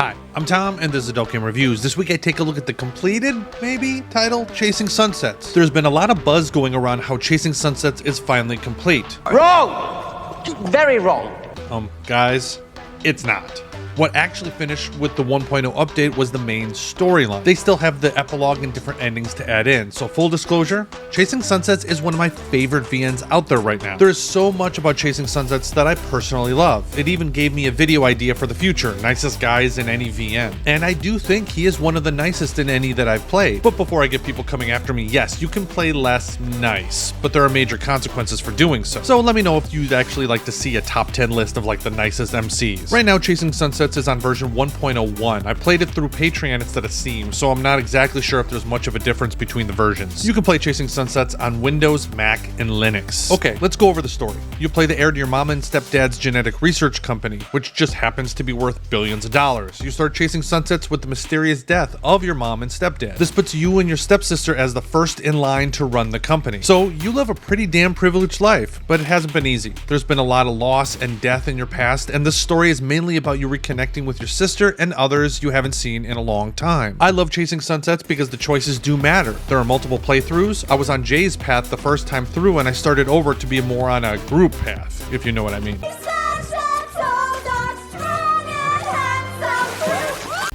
Hi, I'm Tom, and this is Adult Game Reviews. This week I take a look at the completed, maybe, title, Chasing Sunsets. There's been a lot of buzz going around how Chasing Sunsets is finally complete. Wrong! Very wrong. Guys, it's not. What actually finished with the 1.0 update was the main storyline. They still have the epilogue and different endings to add in, so full disclosure, Chasing Sunsets is one of my favorite VNs out there right now. There is so much about Chasing Sunsets that I personally love. It even gave me a video idea for the future, nicest guys in any VN. And I do think he is one of the nicest in any that I've played. But before I get people coming after me, yes, you can play less nice, but there are major consequences for doing so. So let me know if you'd actually like to see a top 10 list of like the nicest MCs. Right now, Chasing Sunsets is on version 1.01. I played it through Patreon instead of Steam, so I'm not exactly sure if there's much of a difference between the versions. You can play Chasing Sunsets on Windows, Mac, and Linux. Okay, let's go over the story. You play the heir to your mom and stepdad's genetic research company, which just happens to be worth billions of dollars. You start chasing sunsets with the mysterious death of your mom and stepdad. This puts you and your stepsister as the first in line to run the company. So you live a pretty damn privileged life, but it hasn't been easy. There's been a lot of loss and death in your past, and this story is mainly about you reconnecting with your sister and others you haven't seen in a long time. I love Chasing Sunsets because the choices do matter. There are multiple playthroughs. I was on Jay's path the first time through, and I started over to be more on a group path, if you know what I mean.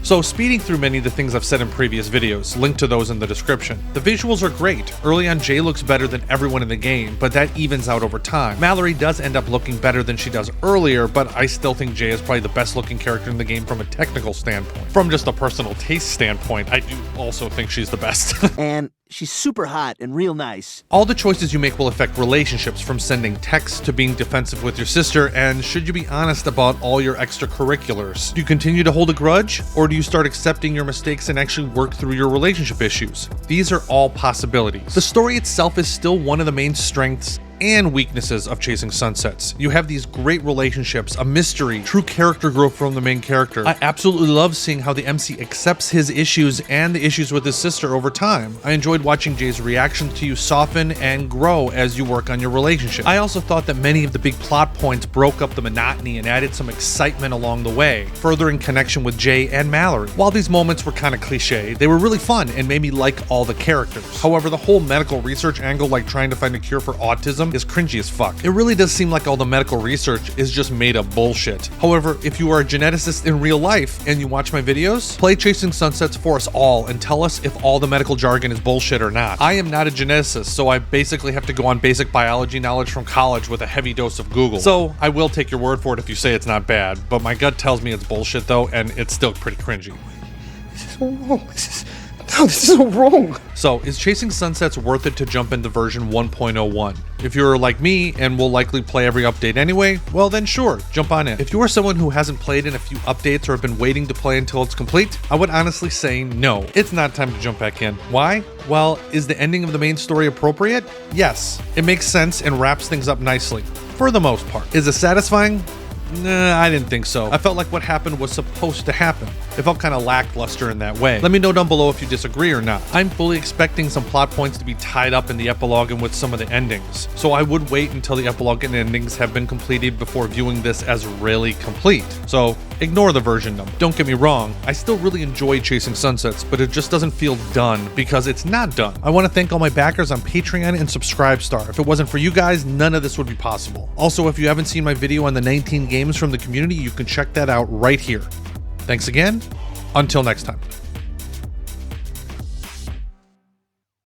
So speeding through many of the things I've said in previous videos, link to those in the description. The visuals are great. Early on, Jay looks better than everyone in the game, but that evens out over time. Mallory does end up looking better than she does earlier, but I still think Jay is probably the best looking character in the game from a technical standpoint. From just a personal taste standpoint, I do also think she's the best. And she's super hot and real nice. All the choices you make will affect relationships, from sending texts to being defensive with your sister, and should you be honest about all your extracurriculars? Do you continue to hold a grudge, or do you start accepting your mistakes and actually work through your relationship issues? These are all possibilities. The story itself is still one of the main strengths and weaknesses of Chasing Sunsets. You have these great relationships, a mystery, true character growth from the main character. I absolutely love seeing how the MC accepts his issues and the issues with his sister over time. I enjoyed watching Jay's reaction to you soften and grow as you work on your relationship. I also thought that many of the big plot points broke up the monotony and added some excitement along the way, furthering connection with Jay and Mallory. While these moments were kind of cliche, they were really fun and made me like all the characters. However, the whole medical research angle, like trying to find a cure for autism, is cringy as fuck. It really does seem like all the medical research is just made up bullshit. However, if you are a geneticist in real life and you watch my videos, play Chasing Sunsets for us all and tell us if all the medical jargon is bullshit or not. I am not a geneticist, so I basically have to go on basic biology knowledge from college with a heavy dose of Google. So I will take your word for it if you say it's not bad, but my gut tells me it's bullshit though, and it's still pretty cringy. This is so wrong. This is so wrong. So, is Chasing Sunsets worth it to jump into version 1.01? If you're like me and will likely play every update anyway, well then sure, jump on in. If you are someone who hasn't played in a few updates or have been waiting to play until it's complete, I would honestly say no. It's not time to jump back in. Why? Well, is the ending of the main story appropriate? Yes. It makes sense and wraps things up nicely, for the most part. Is it satisfying? Nah, I didn't think so. I felt like what happened was supposed to happen. It felt kind of lackluster in that way. Let me know down below if you disagree or not. I'm fully expecting some plot points to be tied up in the epilogue and with some of the endings, so I would wait until the epilogue and endings have been completed before viewing this as really complete. So ignore the version number. Don't get me wrong, I still really enjoy Chasing Sunsets, but it just doesn't feel done because it's not done. I want to thank all my backers on Patreon and Subscribestar. If it wasn't for you guys, none of this would be possible. Also, if you haven't seen my video on the 19 games from the community, you can check that out right here. Thanks again. Until next time.